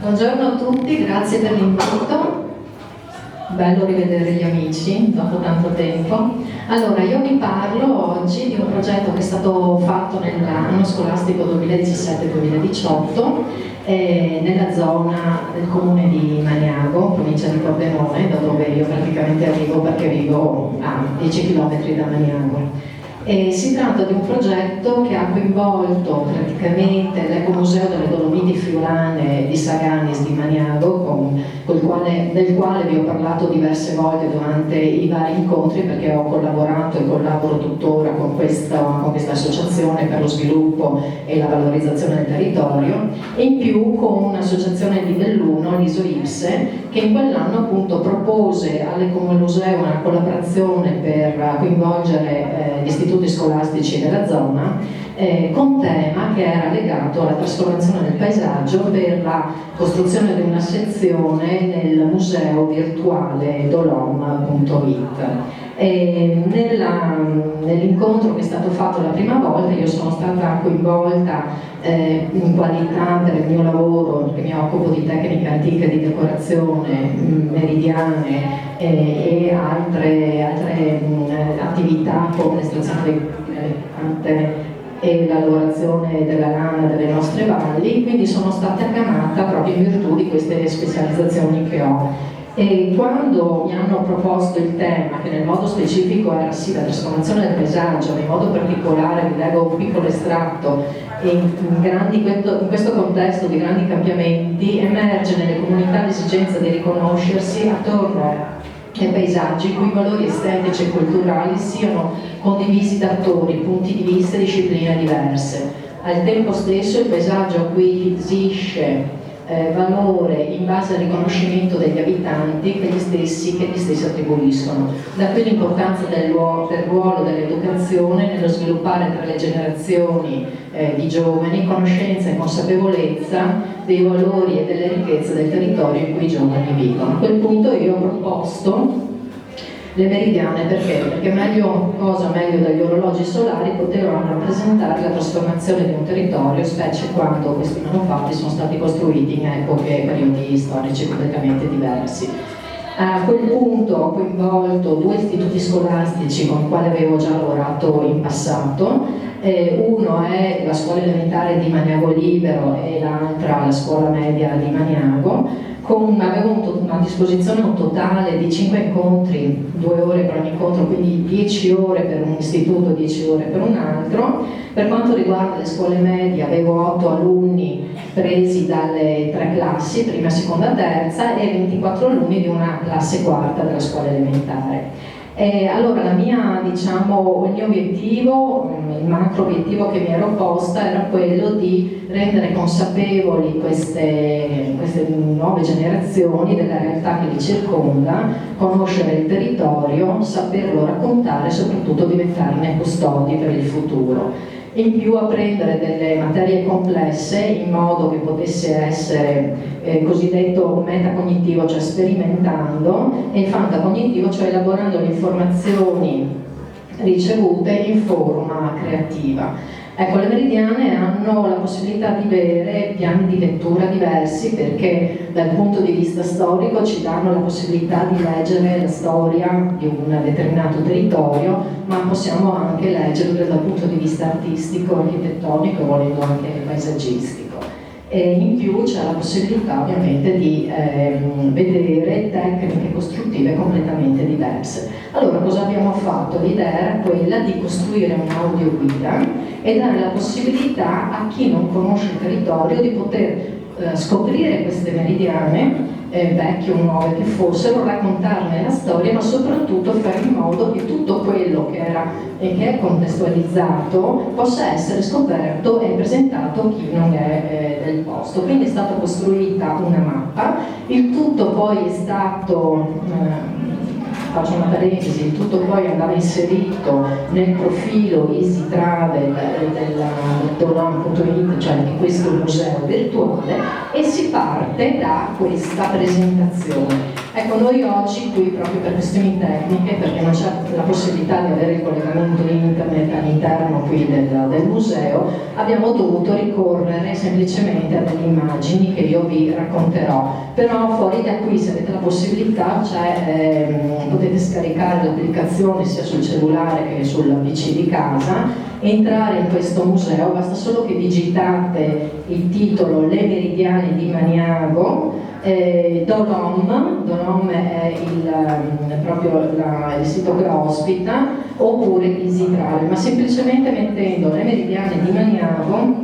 Buongiorno a tutti, grazie per l'invito. Bello rivedere gli amici dopo tanto tempo. Allora, io vi parlo oggi di un progetto che è stato fatto nell'anno scolastico 2017-2018 nella zona del comune di Maniago, provincia di Pordenone, da dove io praticamente arrivo perché vivo a 10 km da Maniago. Si tratta di un progetto che ha coinvolto praticamente l'Ecomuseo delle Dolomiti Friulane di Saganis di Maniago, del quale vi ho parlato diverse volte durante i vari incontri, perché ho collaborato e collaboro tuttora con questa associazione per lo sviluppo e la valorizzazione del territorio, e in più con un'associazione di Belluno, l'ISOIPSE, che in quell'anno appunto propose all'Ecomuseo una collaborazione per coinvolgere gli istituti scolastici della zona con tema che era legato alla trasformazione del paesaggio per la costruzione di una sezione nel museo virtuale dolom.it. Nell'incontro che è stato fatto la prima volta io sono stata coinvolta in qualità per il mio lavoro, che mi occupo di tecniche antiche di decorazione, meridiane e altre attività come l'estrazione delle piante e la lavorazione della lana delle nostre valli, quindi sono stata chiamata proprio in virtù di queste specializzazioni che ho. E quando mi hanno proposto il tema, che nel modo specifico era sì la trasformazione del paesaggio, in modo particolare vi leggo un piccolo estratto, e in questo contesto di grandi cambiamenti emerge nelle comunità l'esigenza di riconoscersi attorno ai paesaggi i cui valori estetici e culturali siano condivisi da attori, punti di vista e discipline diverse. Al tempo stesso il paesaggio acquisisce valore in base al riconoscimento degli abitanti che gli stessi attribuiscono. Da qui l'importanza del ruolo dell'educazione nello sviluppare tra le generazioni di giovani conoscenza e consapevolezza dei valori e delle ricchezze del territorio in cui i giovani vivono. A quel punto io ho proposto le meridiane perché meglio dagli orologi solari potevano rappresentare la trasformazione di un territorio, specie quando questi manufatti sono stati costruiti in epoche e periodi storici completamente diversi. A quel punto ho coinvolto 2 istituti scolastici con i quali avevo già lavorato in passato. Uno è la scuola elementare di Maniago Libero e l'altra la scuola media di Maniago. Avevo a disposizione un totale di 5 incontri, 2 ore per ogni incontro, quindi 10 ore per un istituto, 10 ore per un altro. Per quanto riguarda le scuole medie avevo 8 alunni presi dalle 3 classi, prima, seconda, terza, e 24 alunni di una classe quarta della scuola elementare. Allora il mio obiettivo, il macro obiettivo che mi ero posta era quello di rendere consapevoli queste nuove generazioni della realtà che li circonda, conoscere il territorio, saperlo raccontare e soprattutto diventarne custodi per il futuro. In più apprendere delle materie complesse in modo che potesse essere cosiddetto metacognitivo, cioè sperimentando, e fantacognitivo, cioè elaborando le informazioni ricevute in forma creativa. Ecco, le meridiane hanno la possibilità di avere piani di lettura diversi perché dal punto di vista storico ci danno la possibilità di leggere la storia di un determinato territorio, ma possiamo anche leggerlo dal punto di vista artistico, architettonico e volendo anche paesaggistico. E in più c'è la possibilità ovviamente di vedere tecniche costruttive completamente diverse. Allora cosa abbiamo fatto? L'idea era quella di costruire un'audioguida e dare la possibilità a chi non conosce il territorio di poter scoprire queste meridiane, vecchie o nuove che fossero, raccontarne la storia, ma soprattutto fare in modo che tutto quello che era e che è contestualizzato possa essere scoperto e presentato a chi non è del posto. Quindi è stata costruita una mappa, il tutto poi è stato faccio una parentesi, il tutto poi andava inserito nel profilo Easy Travel del Dolom.it, cioè di questo museo virtuale, e si parte da questa presentazione. Ecco, noi oggi qui, proprio per questioni tecniche, perché non c'è la possibilità di avere il collegamento di internet all'interno qui del museo, abbiamo dovuto ricorrere semplicemente a delle immagini che io vi racconterò. Però fuori da qui, se avete la possibilità, potete scaricare l'applicazione sia sul cellulare che sul PC di casa, entrare in questo museo, basta solo che digitate il titolo Le Meridiane di Maniago, Dolom è proprio il sito che ospita, oppure Isitrale, ma semplicemente mettendo Le Meridiane di Maniago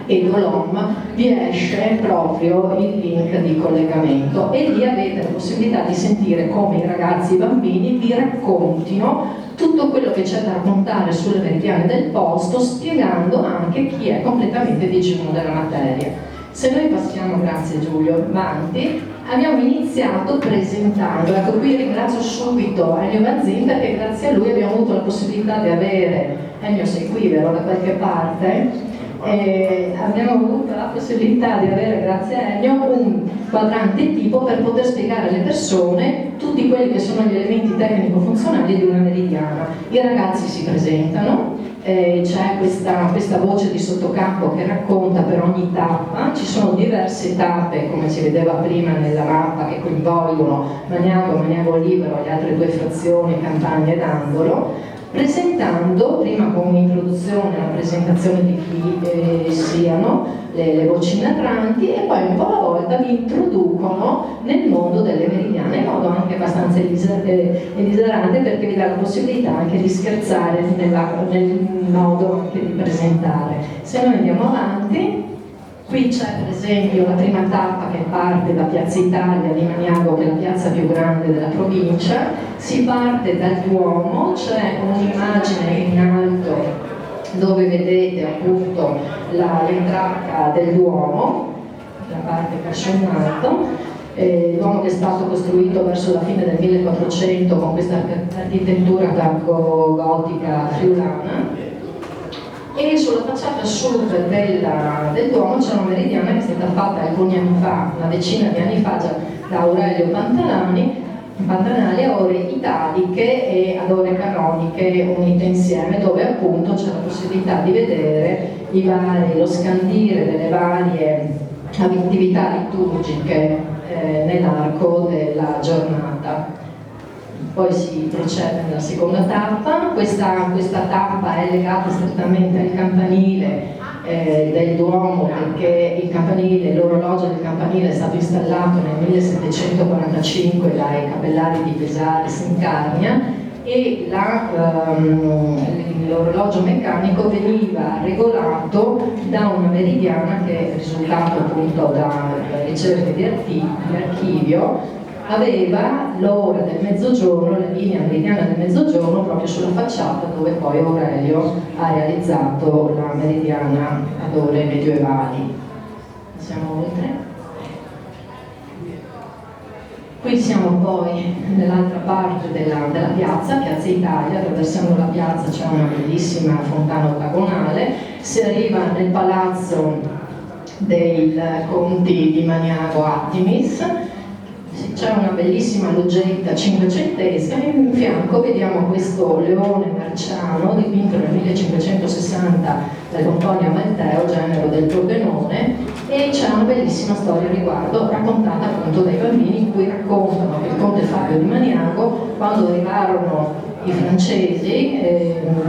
e Dolom vi esce proprio il link di collegamento e lì avete la possibilità di sentire come i ragazzi e i bambini vi raccontino tutto quello che c'è da raccontare sulle meridiane del posto, spiegando anche chi è completamente digiuno della materia. Se noi passiamo, grazie Giulio, avanti, abbiamo iniziato presentando, ecco qui ringrazio subito Ennio Mazzin perché grazie a lui abbiamo avuto la possibilità di avere, Ennio sei qui vero da qualche parte? Abbiamo avuto la possibilità di avere, grazie a Ennio, un quadrante tipo per poter spiegare alle persone tutti quelli che sono gli elementi tecnico-funzionali di una meridiana. I ragazzi si presentano, c'è questa voce di sottocampo che racconta per ogni tappa, ci sono diverse tappe come si vedeva prima nella mappa che coinvolgono Maniago, Maniago Libero, le altre due frazioni, Campagna ed Angolo, presentando, prima con un'introduzione, la presentazione di chi siano le voci narranti e poi un po' alla volta vi introducono nel mondo delle meridiane in modo anche abbastanza esilarante perché vi dà la possibilità anche di scherzare nel modo anche di presentare. Se noi andiamo avanti, qui c'è per esempio la prima tappa che parte da Piazza Italia di Maniago, che è la piazza più grande della provincia, si parte dal Duomo, c'è un'immagine in alto dove vedete appunto l'entrata del Duomo, la parte che c'è in alto, Duomo che è stato costruito verso la fine del 1400 con questa architettura gotica friulana. E sulla facciata sud del Duomo c'è una meridiana che è stata fatta alcuni anni fa, una decina di anni fa, già da Aurelio Pantanali, a ore italiche e ad ore canoniche unite insieme, dove appunto c'è la possibilità di vedere lo scandire delle varie attività liturgiche nell'arco della giornata. Poi si procede nella seconda tappa, questa tappa è legata strettamente al campanile del Duomo perché l'orologio del campanile è stato installato nel 1745 dai Capellari di Pesaris in Carnia e l'orologio meccanico veniva regolato da una meridiana che è risultato appunto da ricerche di archivio, aveva l'ora del mezzogiorno, la linea meridiana del mezzogiorno proprio sulla facciata dove poi Aurelio ha realizzato la meridiana ad ore medioevali. Passiamo oltre. Qui siamo poi nell'altra parte della piazza, Piazza Italia, attraversando la piazza c'è una bellissima fontana ottagonale, si arriva nel palazzo dei conti di Maniago Attimis, c'è una bellissima loggetta cinquecentesca e in fianco vediamo questo leone marciano dipinto nel 1560 da Antonio Amalteo, genero del Pordenone, e c'è una bellissima storia a riguardo raccontata appunto dai bambini in cui raccontano che il conte Fabio di Maniago, quando arrivarono i francesi,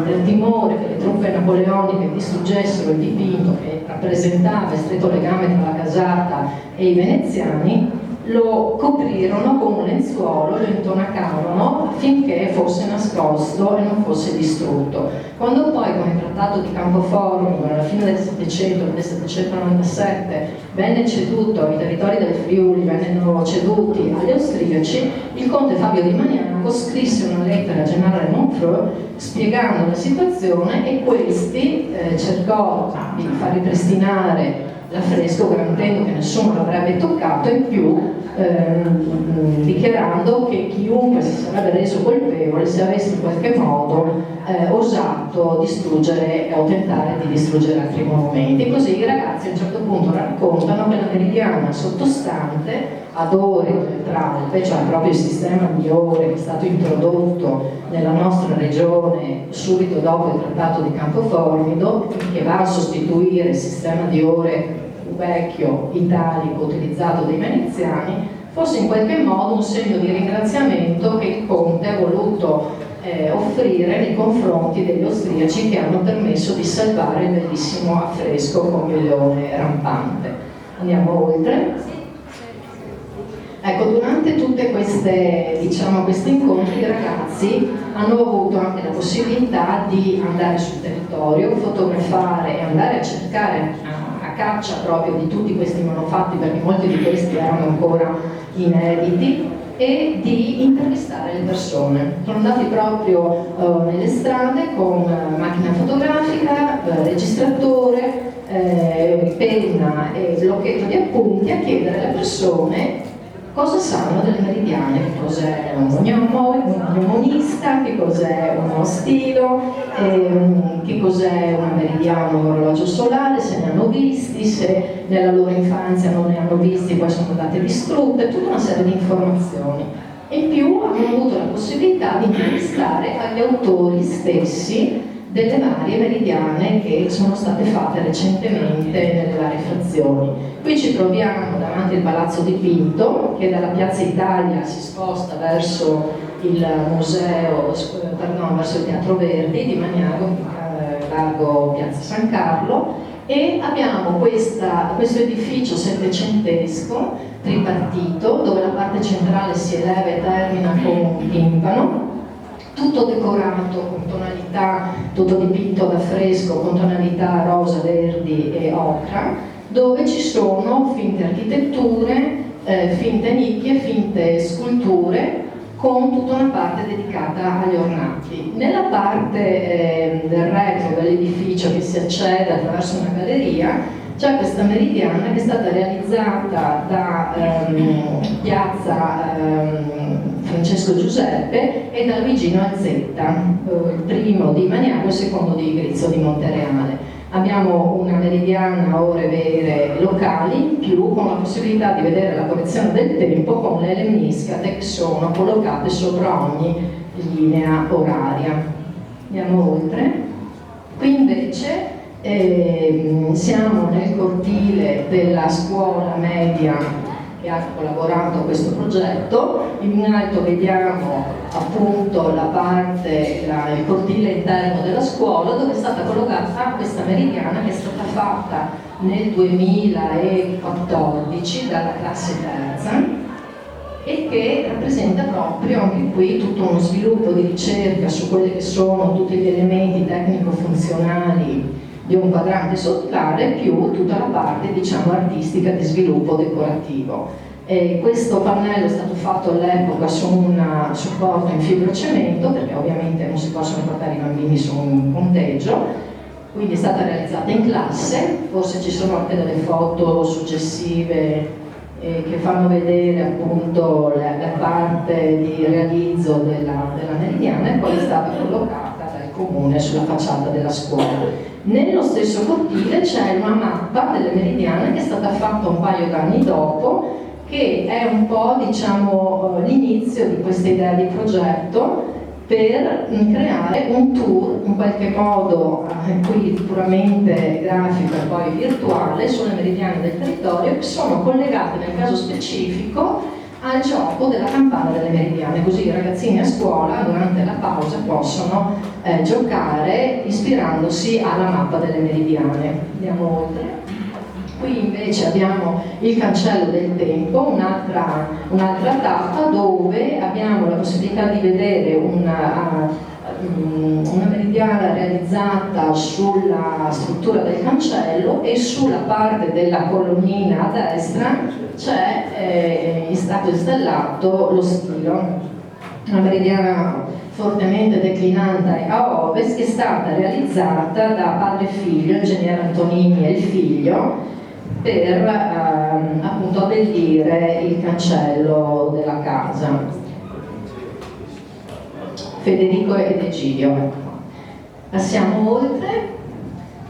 del timore che le truppe napoleoniche distruggessero il dipinto che rappresentava il stretto legame tra la casata e i veneziani, lo coprirono con un lenzuolo, lo intonacarono affinché fosse nascosto e non fosse distrutto. Quando poi con il trattato di Campoformico alla fine del 700, nel 797, venne ceduto, i territori del Friuli vennero ceduti agli austriaci, il conte Fabio di Maniago scrisse una lettera al generale Monfreux spiegando la situazione e questi cercò di far ripristinare l'affresco garantendo che nessuno l'avrebbe toccato, e in più dichiarando che chiunque si sarebbe reso colpevole se avesse in qualche modo osato distruggere o tentare di distruggere altri monumenti. Così i ragazzi a un certo punto raccontano che la meridiana sottostante ad Ore Tralpe, cioè proprio il sistema di Ore che è stato introdotto nella nostra regione subito dopo il trattato di Campoformido, che va a sostituire il sistema di Ore vecchio italico utilizzato dai veneziani, fosse in qualche modo un segno di ringraziamento che il conte ha voluto offrire nei confronti degli austriaci, che hanno permesso di salvare il bellissimo affresco con il leone rampante. Andiamo oltre. Ecco, durante tutte queste, questi incontri i ragazzi hanno avuto anche la possibilità di andare sul territorio, fotografare e andare a cercare a caccia proprio di tutti questi manufatti, perché molti di questi erano ancora inediti, e di intervistare le persone. Sono andati proprio nelle strade con macchina fotografica, registratore, penna e blocchetto di appunti a chiedere alle persone cosa sanno delle meridiane, che cos'è un gnomonista, che cos'è uno stilo, che cos'è una meridiana, un orologio solare, se ne hanno visti, se nella loro infanzia non ne hanno visti, poi sono andate distrutte, tutta una serie di informazioni. E in più hanno avuto la possibilità di intervistare agli autori stessi delle varie meridiane che sono state fatte recentemente nelle varie frazioni. Qui ci troviamo davanti al Palazzo dipinto, che dalla Piazza Italia si sposta verso il museo, verso il Teatro Verdi di Magnago, largo Piazza San Carlo, e abbiamo questo edificio settecentesco tripartito, dove la parte centrale si eleva e termina con un timpano, tutto decorato con tonalità, tutto dipinto ad affresco con tonalità rosa, verdi e ocra, dove ci sono finte architetture, finte nicchie, finte sculture, con tutta una parte dedicata agli ornati. Nella parte del retro dell'edificio, che si accede attraverso una galleria, c'è questa meridiana che è stata realizzata da Piazza Francesco Giuseppe e da Luigino Azzetta, il primo di Magnago e il secondo di Grizzo di Montereale. Abbiamo una meridiana a ore vere locali, in più con la possibilità di vedere la correzione del tempo con le lemniscate che sono collocate sopra ogni linea oraria. Andiamo oltre. Qui invece siamo nel cortile della scuola media che ha collaborato a questo progetto. In alto vediamo appunto il cortile interno della scuola, dove è stata collocata questa meridiana, che è stata fatta nel 2014 dalla classe terza e che rappresenta proprio anche qui tutto uno sviluppo di ricerca su quelli che sono tutti gli elementi tecnico-funzionali di un quadrante solare, più tutta la parte artistica di sviluppo decorativo. Questo pannello è stato fatto all'epoca su un supporto in fibrocemento, perché ovviamente non si possono portare i bambini su un ponteggio, quindi è stata realizzata in classe. Forse ci sono anche delle foto successive che fanno vedere appunto la parte di realizzo della meridiana, e poi è stata collocata dal comune sulla facciata della scuola. Nello stesso cortile c'è una mappa delle meridiane che è stata fatta un paio d'anni dopo, che è un po' l'inizio di questa idea di progetto per creare un tour in qualche modo qui puramente grafico e poi virtuale sulle meridiane del territorio, che sono collegate nel caso specifico al gioco della campana delle meridiane, così i ragazzini a scuola durante la pausa possono giocare ispirandosi alla mappa delle meridiane. Andiamo oltre. Qui invece abbiamo il cancello del tempo, un'altra tappa dove abbiamo la possibilità di vedere una meridiana realizzata sulla struttura del cancello, e sulla parte della colonnina a destra c'è in stato installato lo stilo. Una meridiana fortemente declinante a ovest, che è stata realizzata da padre e figlio, ingegnere Antonini e il figlio, per appunto abbellire il cancello della casa. Federico ed Egidio. Passiamo oltre.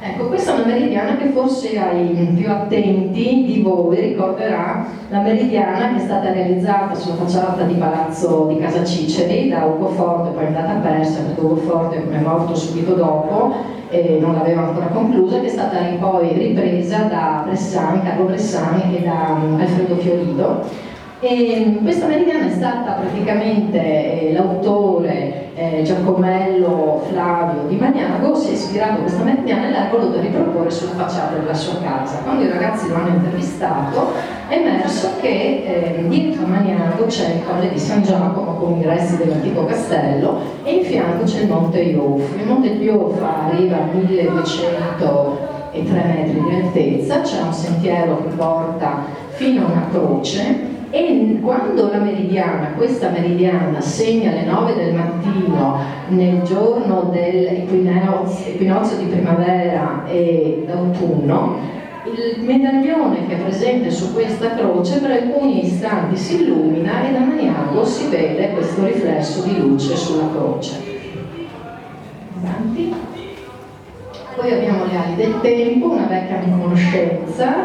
Ecco, questa è una meridiana che forse ai più attenti di voi ricorderà la meridiana che è stata realizzata sulla facciata di Palazzo di Casa Ciceri da Ugo Forte, poi è andata persa perché Ugo Forte è morto subito dopo e non l'aveva ancora conclusa, che è stata poi ripresa da Carlo Bressan e da Alfredo Fiorito. E questa meridiana è stata praticamente l'autore Giacomello Flavio di Magnago si è ispirato a questa meridiana e l'ha voluta riproporre sulla facciata della sua casa. Quando i ragazzi lo hanno intervistato è emerso che dietro a Magnago c'è il Colle di San Giacomo con i resti dell'antico castello e in fianco c'è il Monte Iof. Il Monte Iof arriva a 1203 metri di altezza, c'è un sentiero che porta fino a una croce. E quando questa meridiana segna le 9 del mattino nel giorno dell'equinozio di primavera e d'autunno, il medaglione che è presente su questa croce per alcuni istanti si illumina e da Magnago si vede questo riflesso di luce sulla croce. Avanti. Poi abbiamo le ali del tempo, una vecchia conoscenza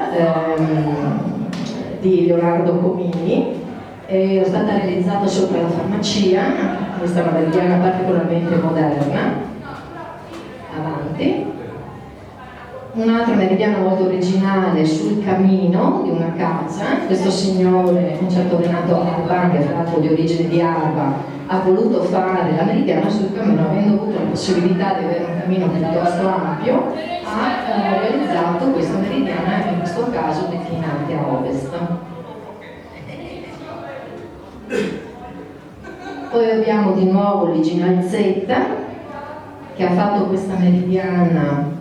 di Leonardo Comini, è stata realizzata sopra la farmacia, questa è una meridiana particolarmente moderna. Avanti. Un'altra meridiana molto originale sul camino di una casa, questo signore, un certo Renato Alban, che fra l'altro di origine di Alba, ha voluto fare la meridiana sul camino, avendo avuto la possibilità di avere un camino piuttosto ampio, ha realizzato questa meridiana, in questo caso declinante a ovest. Poi abbiamo di nuovo l'Original Z, che ha fatto questa meridiana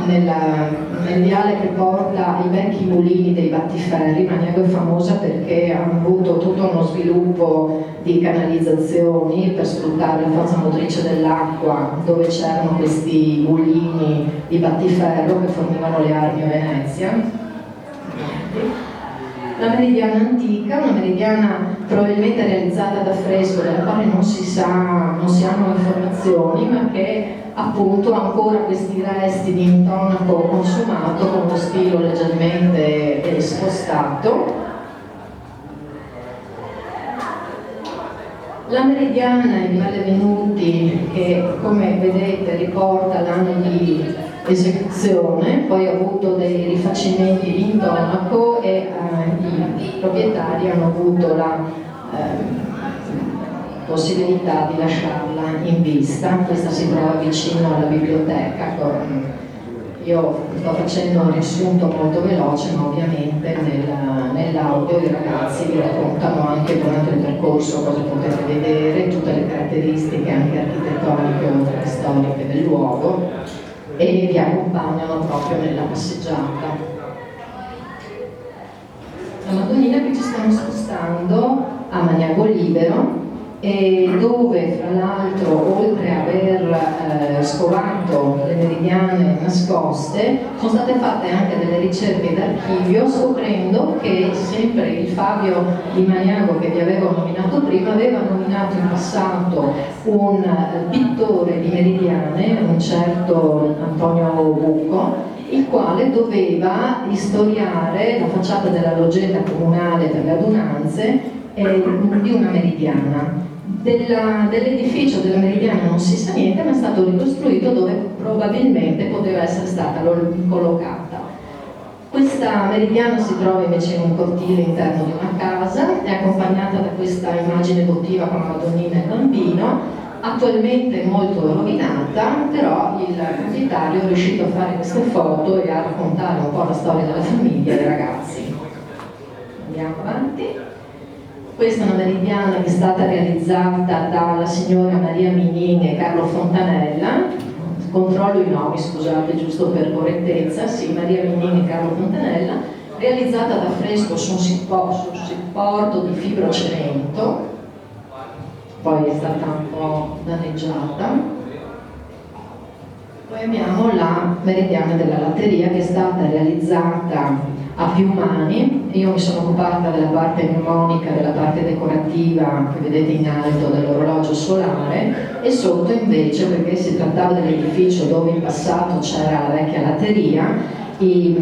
nel viale che porta i vecchi mulini dei battiferri. Magnago è famosa perché ha avuto tutto uno sviluppo di canalizzazioni per sfruttare la forza motrice dell'acqua, dove c'erano questi mulini di battiferro che fornivano le armi a Venezia. La meridiana antica, una meridiana probabilmente realizzata da fresco, della quale non si hanno informazioni, ma che appunto ha ancora questi resti di intonaco consumato con uno stilo leggermente spostato. La meridiana di Valle Venuti, che come vedete riporta l'anno di esecuzione, poi ha avuto dei rifacimenti di intonaco e i proprietari hanno avuto la possibilità di lasciarla in vista. Questa si trova vicino alla biblioteca. Io sto facendo un riassunto molto veloce, ma ovviamente nell'audio i ragazzi vi raccontano anche durante il percorso cosa potete vedere, tutte le caratteristiche anche architettoniche oltre che storiche del luogo, e vi accompagnano proprio nella passeggiata. La Madonnina qui ci stiamo spostando a Magnago Libero, e dove fra l'altro, oltre a aver scovato le meridiane nascoste, sono state fatte anche delle ricerche d'archivio, scoprendo che sempre il Fabio di Magnago che vi avevo nominato prima aveva nominato in passato un pittore di meridiane, un certo Antonio Bucco, il quale doveva istoriare la facciata della loggetta comunale per le adunanze di una meridiana. Dell'edificio della meridiana non si sa niente, ma è stato ricostruito dove probabilmente poteva essere stata collocata. Questa meridiana si trova invece in un cortile interno di una casa, è accompagnata da questa immagine votiva con la Madonnina e il bambino, attualmente molto rovinata, però il proprietario è riuscito a fare queste foto e a raccontare un po' la storia della famiglia e dei ragazzi. Andiamo avanti. Questa è una meridiana che è stata realizzata dalla signora Maria Minini e Carlo Fontanella. Controllo i nomi, scusate, giusto per correttezza. Sì, Maria Minini e Carlo Fontanella, realizzata da fresco su un supporto di fibrocemento, poi è stata un po' danneggiata. Poi abbiamo la meridiana della latteria, che è stata realizzata a più mani. Io mi sono occupata della parte mnemonica, della parte decorativa che vedete in alto dell'orologio solare, e sotto invece, perché si trattava dell'edificio dove in passato c'era la vecchia latteria, i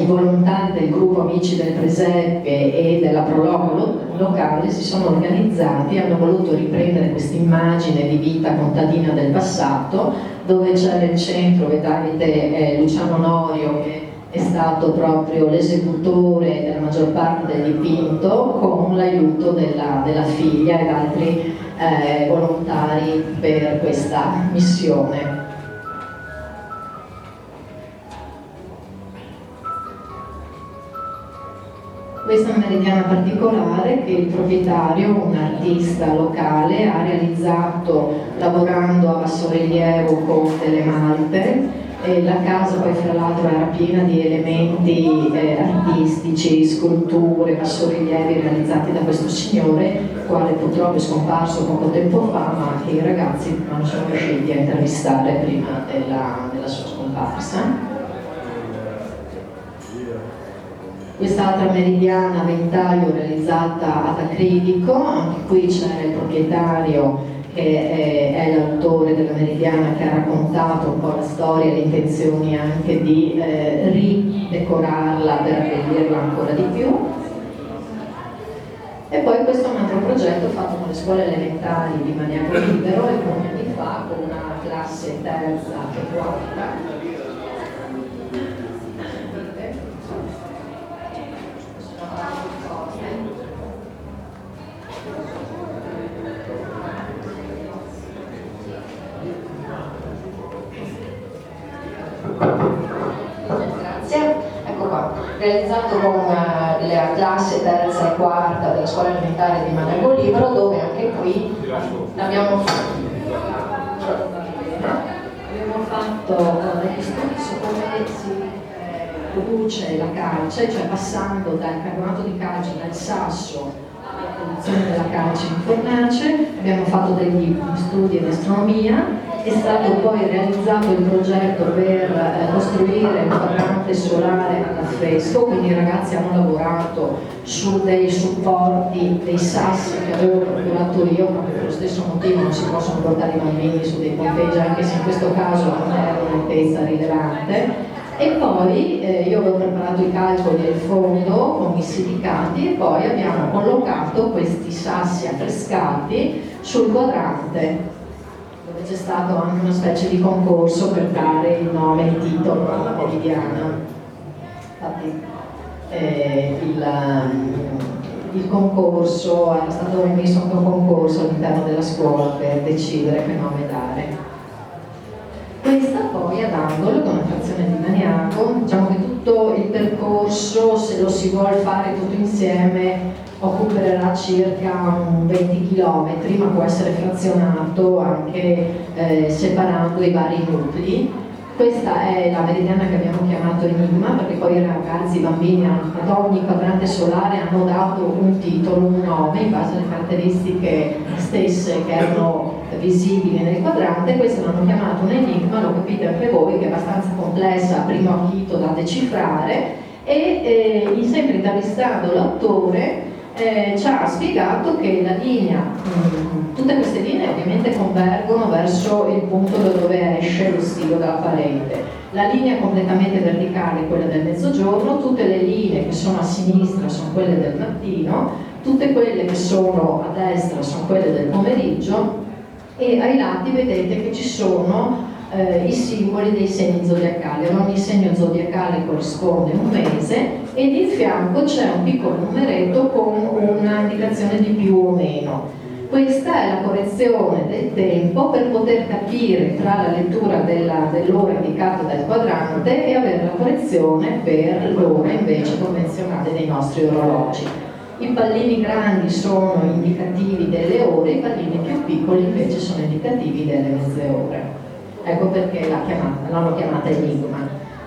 volontari del gruppo Amici del Presepe e della Prologo locale si sono organizzati e hanno voluto riprendere questa immagine di vita contadina del passato, dove c'è nel centro, vedete, Luciano Norio, che è stato proprio l'esecutore della maggior parte del dipinto, con l'aiuto della figlia ed altri volontari per questa missione. Questa è una meridiana particolare che il proprietario, un artista locale, ha realizzato lavorando a bassorilievo con delle malte. La casa poi fra l'altro era piena di elementi artistici, sculture, bassorilievi realizzati da questo signore, il quale purtroppo è scomparso poco tempo fa, ma che i ragazzi non sono riusciti a intervistare prima della sua scomparsa. Quest'altra meridiana a ventaglio realizzata ad acrilico, anche qui c'è il proprietario che è l'autore della meridiana, che ha raccontato un po' la storia e le intenzioni anche di ridecorarla per abbellirla ancora di più. E poi questo è un altro progetto fatto con le scuole elementari di Maniaco Libero alcuni anni fa, con una classe terza e quarta. Grazie, ecco qua, realizzato con la classe terza e quarta della scuola elementare di Maniaco Libero, dove anche qui abbiamo fatto degli studi su come si produce la calce, cioè passando dal carbonato di calce, dal sasso, alla produzione della calce in fornace. Abbiamo fatto degli studi in astronomia. È stato poi realizzato il progetto per costruire un quadrante solare all'affresco, quindi i ragazzi hanno lavorato su dei supporti, dei sassi che avevo procurato io, proprio per lo stesso motivo non si possono portare i bambini su dei ponteggi, anche se in questo caso non era un'altezza rilevante. E poi io avevo preparato i calcoli del fondo con i silicati, e poi abbiamo collocato questi sassi affrescati sul quadrante, dove c'è stato anche una specie di concorso per dare il nome e il titolo alla meridiana. Infatti il concorso era stato messo anche un concorso all'interno della scuola per decidere che nome dare. Questa poi ad angolo, con la frazione di Maniaco, diciamo che tutto il percorso, se lo si vuole fare tutto insieme, occuperà circa 20 km, ma può essere frazionato anche separando i vari nuclei. Questa è la meridiana che abbiamo chiamato Enigma, perché poi i ragazzi, i bambini ad ogni quadrante solare hanno dato un titolo, un nome, in base alle caratteristiche stesse che erano visibili nel quadrante. Questo l'hanno chiamato un enigma, lo capite anche voi, che è abbastanza complessa a primo acchito da decifrare, e sempre intervistando l'autore ci ha spiegato che la linea, tutte queste linee ovviamente convergono verso il punto da dove esce lo stilo dalla parete. La linea completamente verticale è quella del mezzogiorno, tutte le linee che sono a sinistra sono quelle del mattino, tutte quelle che sono a destra sono quelle del pomeriggio, e ai lati vedete che ci sono i simboli dei segni zodiacali. Ad ogni segno zodiacale corrisponde un mese, ed in fianco c'è un piccolo numeretto con un'indicazione di più o meno. Questa è la correzione del tempo per poter capire tra la lettura dell'ora indicata dal quadrante e avere la correzione per l'ora invece convenzionale dei nostri orologi. I pallini grandi sono indicativi delle ore, i pallini più piccoli invece sono indicativi delle mezze ore. Ecco perché l'hanno chiamata Enigma.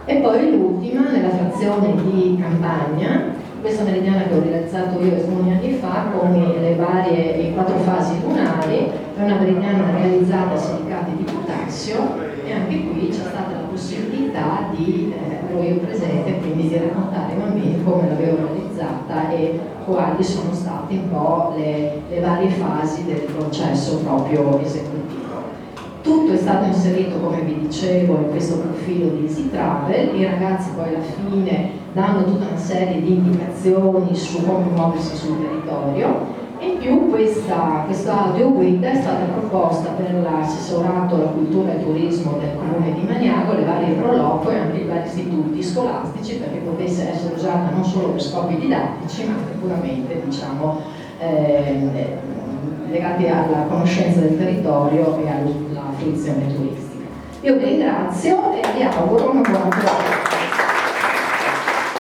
E poi l'ultima, nella frazione di Campagna, questa meridiana che ho realizzato io alcuni anni fa con le 4 fasi lunari, è una meridiana realizzata a silicati di potassio, e anche qui c'è stata la possibilità di, ero io presente, quindi di raccontare ai bambini come l'avevo realizzata e quali sono state un po' le varie fasi del processo proprio esecutivo. Tutto è stato inserito, come vi dicevo, in questo profilo di Easy Travel. I ragazzi poi alla fine danno tutta una serie di indicazioni su come muoversi sul territorio, e in più questa audio guida è stata proposta per l'assessorato alla cultura e turismo del comune di Magnago, le varie Proloco e anche i vari istituti scolastici, perché potesse essere usata non solo per scopi didattici ma anche puramente, diciamo, legati alla conoscenza del territorio e alla fruizione turistica. Io vi ringrazio e vi auguro una buona giornata.